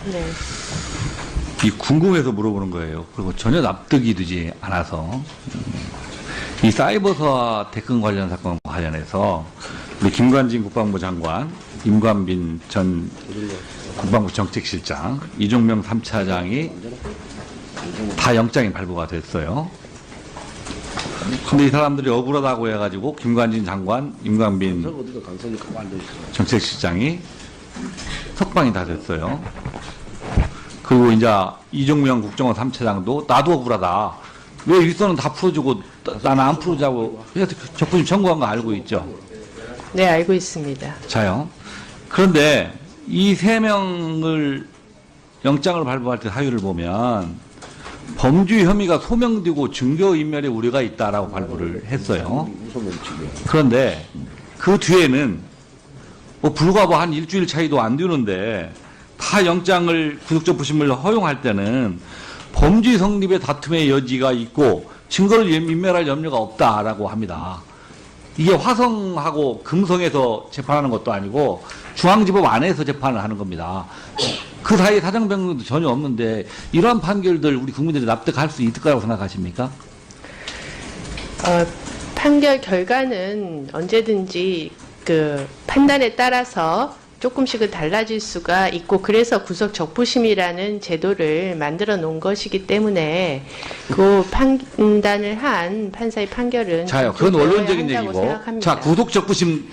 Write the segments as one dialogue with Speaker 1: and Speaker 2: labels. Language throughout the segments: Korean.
Speaker 1: 네.
Speaker 2: 이 궁금해서 물어보는 거예요. 그리고 전혀 납득이 되지 않아서 이 사이버서와 대권 관련 사건 관련해서 우리 김관진 국방부 장관, 임관빈 전 국방부 정책실장, 이종명 3차장이 다 영장이 발부가 됐어요. 근데 이 사람들이 억울하다고 해가지고 김관진 장관, 임관빈 정책실장이 석방이 다 됐어요. 그리고 이제 이종명 국정원 3차장도 나도 억울하다. 왜 윗선은 다 풀어주고 나는 안 풀어주자고 해서 적부심 청구한 거 알고 있죠?
Speaker 1: 네, 알고 있습니다.
Speaker 2: 자요. 그런데 이 세 명을 영장을 발부할 때 사유를 보면 범죄 혐의가 소명되고 증거인멸의 우려가 있다라고 발부를 했어요. 그런데 그 뒤에는 뭐 불과 뭐 한 일주일 차이도 안 되는데 다 영장을 구속적 부심을 허용할 때는 범죄 성립의 다툼의 여지가 있고 증거를 인멸할 염려가 없다라고 합니다. 이게 화성하고 금성에서 재판하는 것도 아니고 중앙지법 안에서 재판을 하는 겁니다. 그 사이에 사정 변경도 전혀 없는데 이러한 판결들 우리 국민들이 납득할 수 있을 거라고 생각하십니까?
Speaker 1: 판결 결과는 언제든지 그 판단에 따라서 조금씩은 달라질 수가 있고 그래서 구속 적부심이라는 제도를 만들어 놓은 것이기 때문에 그 판단을 한 판사의 판결은
Speaker 2: 자요. 그건 원론적인 얘기고.
Speaker 1: 생각합니다.
Speaker 2: 자, 구속 적부심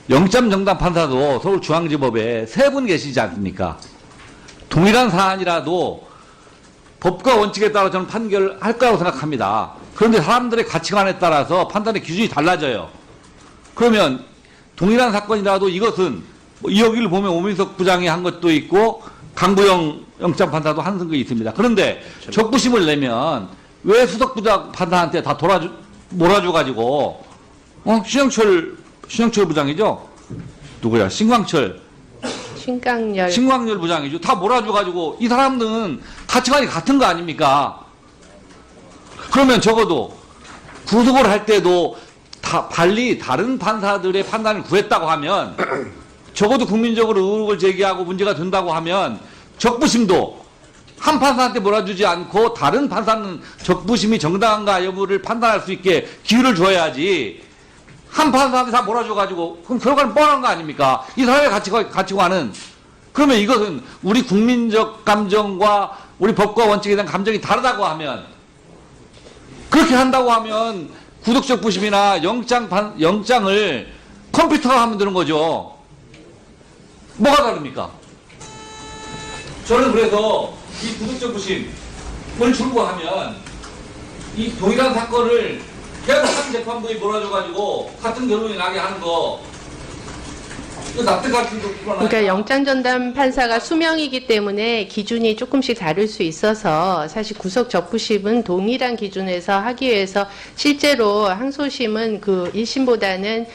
Speaker 2: 영장 정당 판사도 서울중앙지법에 세 분 계시지 않습니까? 동일한 사안이라도 법과 원칙에 따라 저는 판결할 거라고 생각합니다. 그런데 사람들의 가치관에 따라서 판단의 기준이 달라져요. 그러면 동일한 사건이라도 이것은 여기를 보면 오민석 부장이 한 것도 있고 강부영 영장판사도 한 선거 있습니다. 그런데 적부심을 내면 왜 수석부장 판사한테 다 몰아줘가지고 신영철 부장이죠? 누구야? 신광열 부장이죠. 다 몰아줘가지고 이 사람들은 가치관이 같은 거 아닙니까? 그러면 적어도 구속을 할 때도 달리 다른 판사들의 판단을 구했다고 하면 적어도 국민적으로 의혹을 제기하고 문제가 된다고 하면 적부심도 한 판사한테 몰아주지 않고 다른 판사는 적부심이 정당한가 여부를 판단할 수 있게 기회를 줘야지 한 판사한테 다 몰아줘가지고 그럼 결과는 뻔한 거 아닙니까? 이 사회의 가치관은 그러면 이것은 우리 국민적 감정과 우리 법과 원칙에 대한 감정이 다르다고 하면 그렇게 한다고 하면 구속적 부심이나 영장을 컴퓨터가 하면 되는 거죠. 뭐가 다릅니까? 저는 그래서 이 구속적 부심을 출구하면 이 동일한 사건을 계속 한 재판부에 몰아줘가지고 같은 결론이 나게 하는 거 이거 납득할 수 있는
Speaker 1: 그러니까 영장전담 판사가 수명이기 때문에 기준이 조금씩 다를 수 있어서 사실 구속 적부심은 동일한 기준에서 하기 위해서 실제로 항소심은 그 1심보다는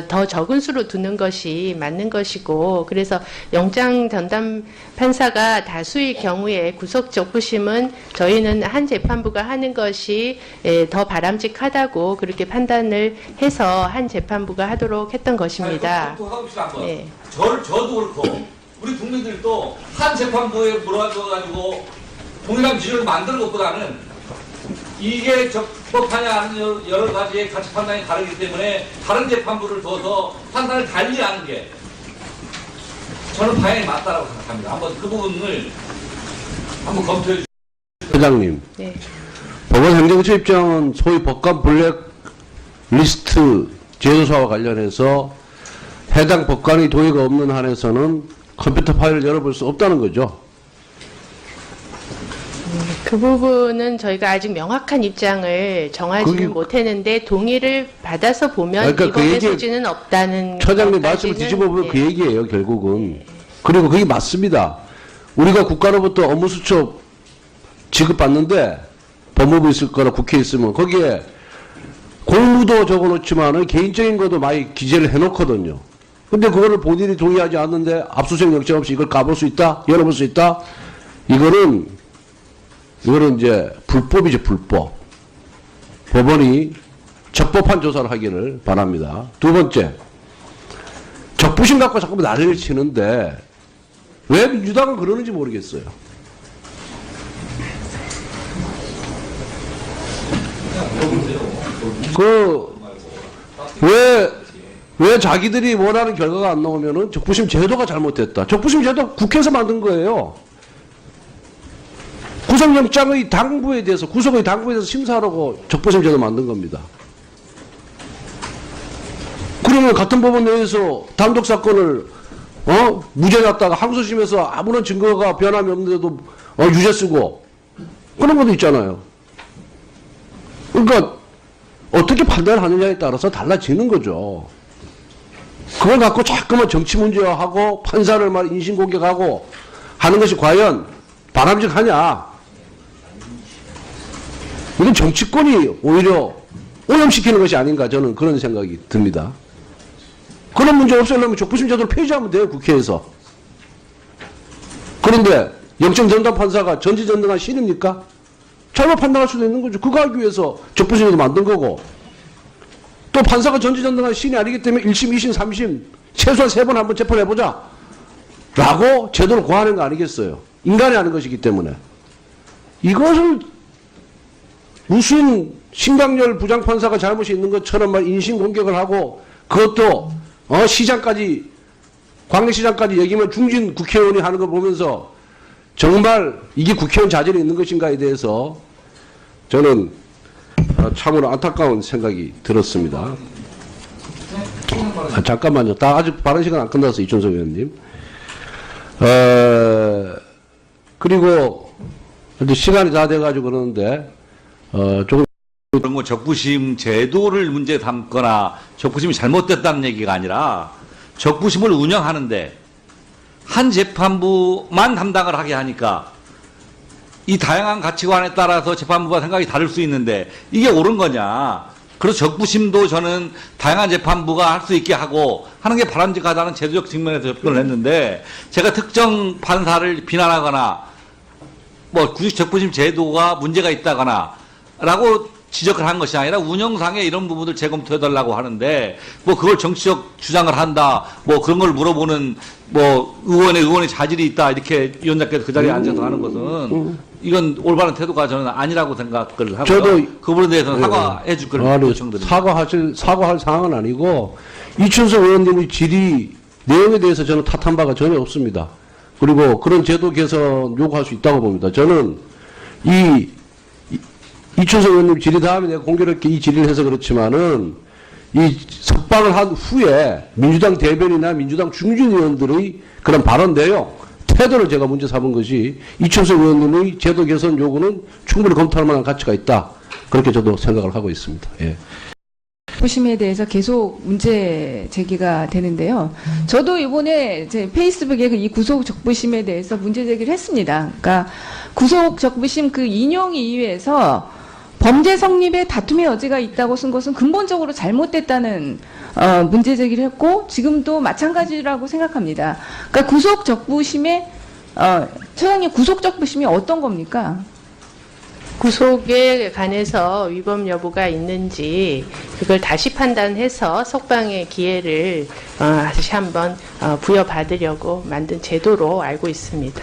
Speaker 1: 더 적은 수로 두는 것이 맞는 것이고 그래서 영장전담 판사가 다수일 경우에 구속 적부심은 저희는 한 재판부가 하는 것이 더 바람직하다고 그렇게 판단을 해서 한 재판부가 하도록 했던 것입니다.
Speaker 2: 네. 저도 그렇고 우리 국민들도 한 재판부에 몰아줘가지고 동일한 기준을 만드는 것보다는 이게 적법하냐 하는 여러 가지의 가치 판단이 다르기 때문에 다른 재판부를 둬서 판단을 달리하는 게 저는 방향이 맞다라고 생각합니다. 한번 그 부분을 한번 검토해 주시죠.
Speaker 3: 회장님,
Speaker 1: 네.
Speaker 3: 법원 행정처 입장은 소위 법관 블랙리스트 제도사와 관련해서 해당 법관의 동의가 없는 한에서는 컴퓨터 파일을 열어볼 수 없다는 거죠.
Speaker 1: 그 부분은 저희가 아직 명확한 입장을 정하지는 못했는데 동의를 받아서 보면
Speaker 3: 그러니까
Speaker 1: 이번의 소지는 없다는
Speaker 3: 처장님 말씀을 뒤집어보면
Speaker 1: 네.
Speaker 3: 그 얘기예요, 결국은. 그리고 그게 맞습니다. 우리가 국가로부터 업무수첩 지급받는데 법무부 있을 거나 국회에 있으면 거기에 공무도 적어놓지만은 개인적인 것도 많이 기재를 해놓거든요. 근데 그거를 본인이 동의하지 않는데 압수수색 영장 없이 이걸 까볼 수 있다? 열어볼 수 있다? 이거는 이제 불법이죠, 불법. 법원이 적법한 조사를 하기를 바랍니다. 두 번째, 적부심 갖고 자꾸 난리를 치는데 왜 민주당은 그러는지 모르겠어요. 왜 자기들이 원하는 결과가 안 나오면은 적부심 제도가 잘못됐다. 적부심 제도 국회에서 만든 거예요. 구속영장의 당부에 대해서, 구속의 당부에 대해서 심사하라고 적부심 제도 만든 겁니다. 그러면 같은 법원 내에서 단독 사건을 무죄 났다가 항소심에서 아무런 증거가 변함이 없는데도 유죄 쓰고 그런 것도 있잖아요. 그러니까 어떻게 판단하느냐에 따라서 달라지는 거죠. 그걸 갖고 자꾸만 정치 문제화하고 판사를 말 인신공격하고 하는 것이 과연 바람직하냐? 이건 정치권이 오히려 오염시키는 것이 아닌가, 저는 그런 생각이 듭니다. 그런 문제 없애려면 적부심 제도를 폐지하면 돼요, 국회에서. 그런데 영장전담 판사가 전지전능한 신입니까? 잘못 판단할 수도 있는 거죠. 그거 하기 위해서 적부심 제도 만든 거고. 또 판사가 전지전능한 신이 아니기 때문에 1심, 2심, 3심 최소한 3번 한번 재판해보자 라고 제도를 고하는 거 아니겠어요. 인간이 하는 것이기 때문에. 이것을 무슨 신강렬 부장판사가 잘못이 있는 것처럼 막 인신공격을 하고 그것도 시장까지, 광역시장까지 얘기하면 중진 국회의원이 하는 거 보면서 정말 이게 국회의원 자질이 있는 것인가에 대해서 저는 참으로 안타까운 생각이 들었습니다. 잠깐만요. 아직 발언 시간 안 끝났어, 이춘석 의원님. 그리고 이제 시간이 다 돼가지고 그러는데 조금
Speaker 2: 그런 거 적부심 제도를 문제 삼거나 적부심이 잘못됐다는 얘기가 아니라 적부심을 운영하는데 한 재판부만 담당을 하게 하니까 이 다양한 가치관에 따라서 재판부가 생각이 다를 수 있는데 이게 옳은 거냐. 그래서 적부심도 저는 다양한 재판부가 할 수 있게 하고 하는 게 바람직하다는 제도적 측면에서 접근을 했는데 제가 특정 판사를 비난하거나 뭐 적부심 제도가 문제가 있다거나 라고 지적을 한 것이 아니라 운영상에 이런 부분을 재검토해달라고 하는데 뭐 그걸 정치적 주장을 한다 뭐 그런 걸 물어보는 뭐 의원의 자질이 있다 이렇게 위원장께서 그 자리에 앉아서 하는 것은 이건 올바른 태도가 저는 아니라고 생각을 하고요.
Speaker 3: 저도
Speaker 2: 그 부분에 대해서는 사과해 줄 걸 요청드립니다.
Speaker 3: 사과할 상황은 아니고 이춘석 의원님의 질의 내용에 대해서 저는 탓한 바가 전혀 없습니다. 그리고 그런 제도 개선 요구할 수 있다고 봅니다. 저는 이춘석 의원님 질의 다음에 내가 공교롭게 이 질의를 해서 그렇지만은 이 석방을 한 후에 민주당 대변이나 민주당 중진 의원들의 그런 발언 내용, 태도를 제가 문제 삼은 것이 이춘석 의원님의 제도 개선 요구는 충분히 검토할 만한 가치가 있다. 그렇게 저도 생각을 하고 있습니다. 예.
Speaker 4: 적부심에 대해서 계속 문제 제기가 되는데요. 저도 이번에 제 페이스북에 이 구속 적부심에 대해서 문제 제기를 했습니다. 그러니까 구속 적부심 그 인용 이유에서 범죄 성립에 다툼의 여지가 있다고 쓴 것은 근본적으로 잘못됐다는 문제 제기를 했고 지금도 마찬가지라고 생각합니다. 그러니까 구속 적부심의 처장님 구속 적부심이 어떤 겁니까?
Speaker 1: 구속에 관해서 위법 여부가 있는지 그걸 다시 판단해서 석방의 기회를 다시 한번 부여받으려고 만든 제도로 알고 있습니다.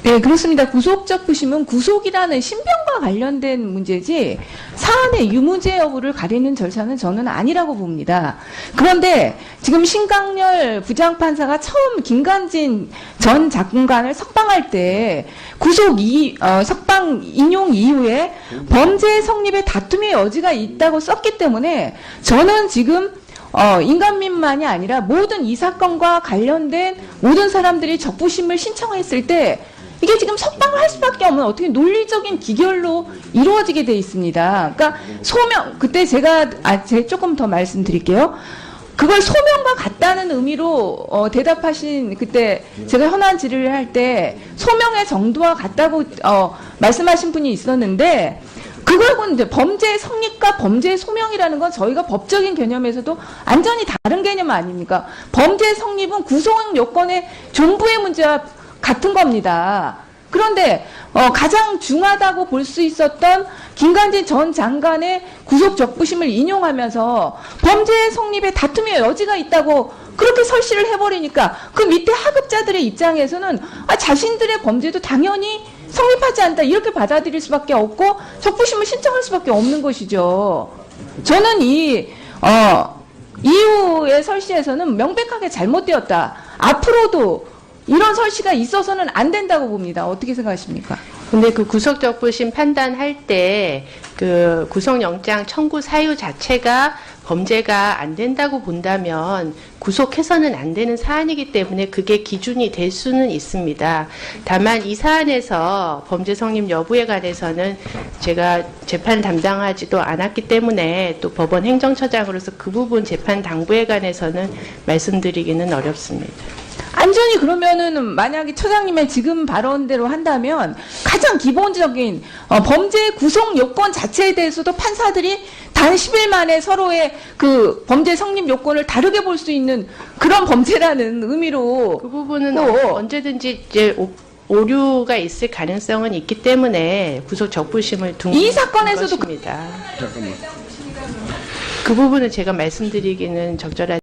Speaker 4: 네, 그렇습니다. 구속적부심은 구속이라는 신병과 관련된 문제지 사안의 유무죄 여부를 가리는 절차는 저는 아니라고 봅니다. 그런데 지금 신강렬 부장판사가 처음 김관진 전 장관을 석방할 때 석방 인용 이후에 범죄 성립에 다툼의 여지가 있다고 썼기 때문에 저는 지금 인간민만이 아니라 모든 이 사건과 관련된 모든 사람들이 적부심을 신청했을 때 이게 지금 석방을 할 수밖에 없는 어떻게 논리적인 기결로 이루어지게 돼 있습니다. 그러니까 그때 제가 조금 더 말씀드릴게요. 그걸 소명과 같다는 의미로 대답하신 그때 제가 현안 질의를 할 때 소명의 정도와 같다고 말씀하신 분이 있었는데 그걸 이제 범죄 성립과 범죄 소명이라는 건 저희가 법적인 개념에서도 완전히 다른 개념 아닙니까? 범죄 성립은 구성 요건의 존부의 문제와 같은 겁니다. 그런데 가장 중하다고 볼 수 있었던 김관진 전 장관의 구속 적부심을 인용하면서 범죄 성립에 다툼의 여지가 있다고 그렇게 설치를 해버리니까 그 밑에 하급자들의 입장에서는 자신들의 범죄도 당연히 성립하지 않다 이렇게 받아들일 수밖에 없고 적부심을 신청할 수밖에 없는 것이죠. 저는 이후의 설치에서는 명백하게 잘못되었다. 앞으로도 이런 설치가 있어서는 안 된다고 봅니다. 어떻게 생각하십니까?
Speaker 1: 근데 그 구속적부심 판단할 때 그 구속영장 청구 사유 자체가 범죄가 안 된다고 본다면 구속해서는 안 되는 사안이기 때문에 그게 기준이 될 수는 있습니다. 다만 이 사안에서 범죄 성립 여부에 관해서는 제가 재판 담당하지도 않았기 때문에 또 법원 행정처장으로서 그 부분 재판 당부에 관해서는 말씀드리기는 어렵습니다.
Speaker 4: 안전이 그러면은 만약에 처장님의 지금 발언대로 한다면 가장 기본적인 범죄 구속 요건 자체에 대해서도 판사들이 단 10일 만에 서로의 그 범죄 성립 요건을 다르게 볼 수 있는 그런 범죄라는 의미로
Speaker 1: 그 부분은
Speaker 4: 또
Speaker 1: 언제든지 이제 오류가 있을 가능성은 있기 때문에 구속 적부심을 둔
Speaker 4: 이 사건에서도
Speaker 1: 것입니다. 그 부분은 제가 말씀드리기는 적절하지.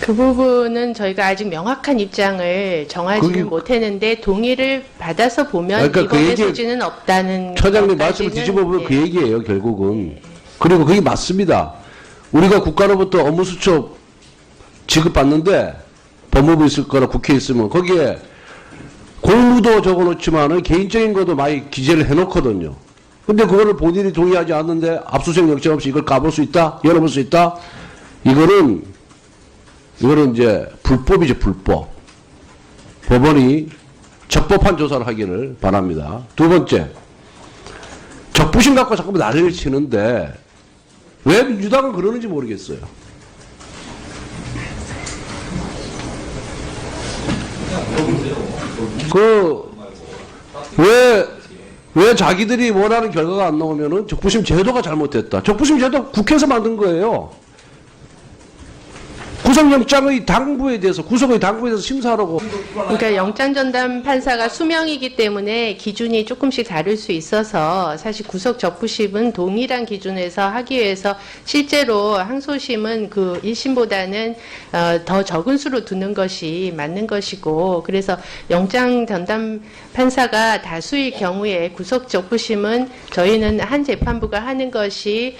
Speaker 1: 그 부분은 저희가 아직 명확한 입장을 정하지는
Speaker 3: 그게-
Speaker 1: 못했는데 동의를 받아서 보면
Speaker 3: 그러니까 그
Speaker 1: 이번의
Speaker 3: 얘기-
Speaker 1: 소지는 없다는
Speaker 3: 처장님
Speaker 1: 것까지는,
Speaker 3: 말씀을 뒤집어 보면
Speaker 1: 예.
Speaker 3: 그 얘기예요, 결국은. 그리고 그게 맞습니다. 우리가 국가로부터 업무수첩 지급받는데 법무부 있을 거나 국회에 있으면 거기에 공무도 적어놓지만은 개인적인 것도 많이 기재를 해놓거든요. 근데 그거를 본인이 동의하지 않는데 압수수색 영장 없이 이걸 까볼 수 있다? 열어볼 수 있다? 이거는 이제 불법이죠, 불법. 법원이 적법한 조사를 하기를 바랍니다. 두 번째, 적부심 갖고 자꾸 난리를 치는데 왜 민주당은 그러는지 모르겠어요. 왜 자기들이 원하는 결과가 안 나오면은 적부심 제도가 잘못됐다. 적부심 제도 국회에서 만든 거예요. 구속영장의 당부에 대해서, 구속의 당부에 대해서 심사하라고.
Speaker 1: 그러니까 영장 전담 판사가 수명이기 때문에 기준이 조금씩 다를 수 있어서 사실 구속 적부심은 동일한 기준에서 하기 위해서 실제로 항소심은 그 1심보다는 더 적은 수로 두는 것이 맞는 것이고, 그래서 영장 전담 판사가 다수일 경우에 구속 적부심은 저희는 한 재판부가 하는 것이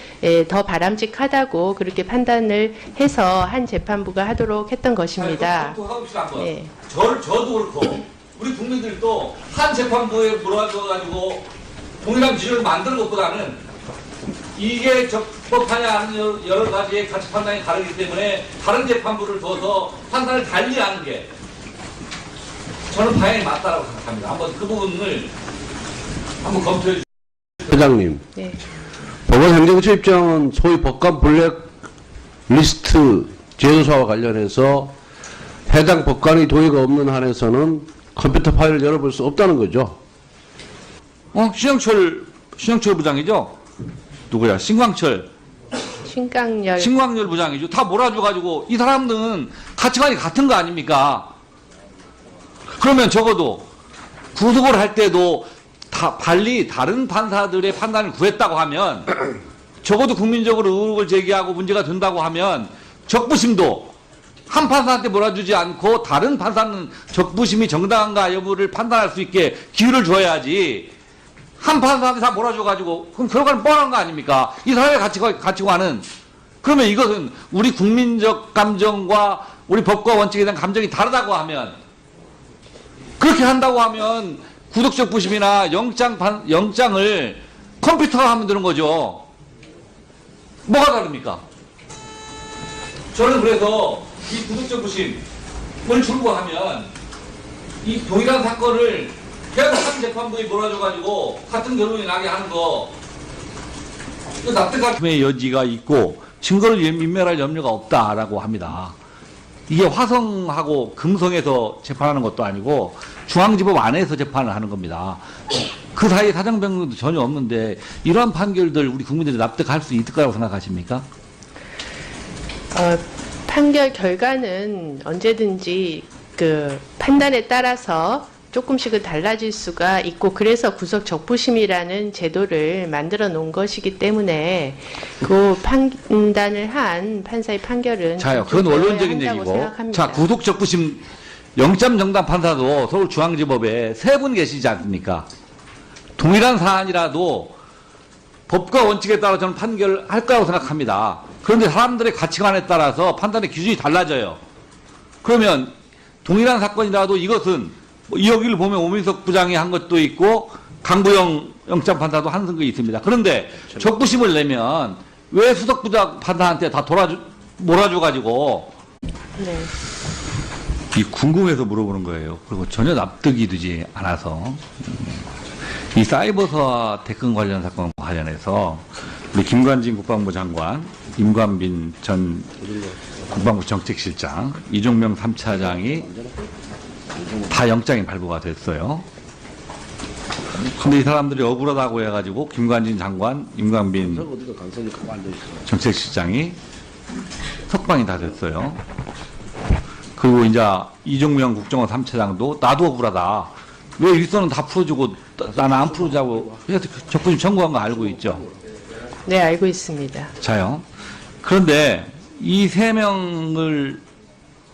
Speaker 1: 더 바람직하다고 그렇게 판단을 해서 한 재판부가 하도록 했던 것입니다. 예.
Speaker 2: 저도 그렇고 우리 국민들도 한 재판부에 몰아줘가지고 동일한 기준을 만드는 것보다는 이게 적법하냐 하는 여러 가지의 가치 판단이 다르기 때문에 다른 재판부를 둬서 판단을 달리하는 게 저는 방향이 맞다고 생각합니다. 한번 그 부분을 한번 검토해 주세요.
Speaker 3: 회장님,
Speaker 1: 네.
Speaker 3: 법원 행정처 입장은 소위 법관 블랙리스트 제도사와 관련해서 해당 법관의 동의가 없는 한에서는 컴퓨터 파일을 열어볼 수 없다는 거죠.
Speaker 2: 신영철 부장이죠? 누구야? 신광철 부장이죠. 다 몰아줘가지고 이 사람들은 가치관이 같은 거 아닙니까? 그러면 적어도 구속을 할 때도 달리 다른 판사들의 판단을 구했다고 하면 적어도 국민적으로 의혹을 제기하고 문제가 된다고 하면 적부심도 한 판사한테 몰아주지 않고 다른 판사는 적부심이 정당한가 여부를 판단할 수 있게 기회를 줘야지 한 판사한테 다 몰아줘가지고 그럼 결과는 뻔한 거 아닙니까? 이 사회의 가치관은 그러면 이것은 우리 국민적 감정과 우리 법과 원칙에 대한 감정이 다르다고 하면 그렇게 한다고 하면 구속적 부심이나 영장을 컴퓨터가 하면 되는 거죠. 뭐가 다릅니까? 저는 그래서 이 구속적 부심을 출구하면 이 동일한 사건을 계속 한 재판부에 몰아줘가지고 같은 결론이 나게 하는 거 이거 납득할 여지가 있고 증거를 인멸할 염려가 없다라고 합니다. 이게 화성하고 금성에서 재판하는 것도 아니고 중앙지법 안에서 재판을 하는 겁니다. 그 사이에 사정변경도 전혀 없는데 이러한 판결들 우리 국민들이 납득할 수 있을 거라고 생각하십니까?
Speaker 1: 판결 결과는 언제든지 그 판단에 따라서 조금씩은 달라질 수가 있고 그래서 구속 적부심이라는 제도를 만들어 놓은 것이기 때문에 그 판단을 한 판사의 판결은
Speaker 2: 자요.
Speaker 1: 좀
Speaker 2: 그건 원론적인
Speaker 1: 한다고
Speaker 2: 얘기고.
Speaker 1: 생각합니다.
Speaker 2: 자, 구속적부심 영장정당 판사도 서울중앙지법에 3분 계시지 않습니까? 동일한 사안이라도 법과 원칙에 따라 저는 판결할 거라고 생각합니다. 그런데 사람들의 가치관에 따라서 판단의 기준이 달라져요. 그러면 동일한 사건이라도 이것은 뭐 이여기를 보면 오민석 부장이 한 것도 있고 강부영 영장판사도 한 게 있습니다. 그런데 적부심을 내면 왜 수석부장 판사한테 다 몰아줘가지고
Speaker 1: 네.
Speaker 2: 이 궁금해서 물어보는 거예요. 그리고 전혀 납득이 되지 않아서 이 사이버서와 대권 관련 사건 관련해서 우리 김관진 국방부 장관, 임관빈 전 국방부 정책실장, 이종명 3차장이 다 영장이 발부가 됐어요. 근데 이 사람들이 억울하다고 해가지고 김관진 장관, 임관빈 정책실장이 석방이 다 됐어요. 그리고 이제 이종명 국정원 3차장도 나도 억울하다. 왜 일선은 다 풀어주고 나는 안 풀어주자고 해서 적부심 청구한 거 알고 있죠?
Speaker 1: 네, 알고 있습니다.
Speaker 2: 자요. 그런데 이 3명을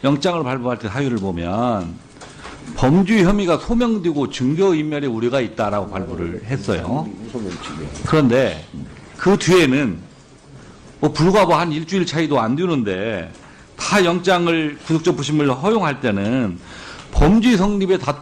Speaker 2: 영장을 발부할 때 사유를 보면 범죄 혐의가 소명되고 증거인멸의 우려가 있다라고 발부를 했어요. 그런데 그 뒤에는 뭐 불과 뭐 한 일주일 차이도 안 되는데 다 영장을 구속적 부심을 허용할 때는 범죄 성립에 다툼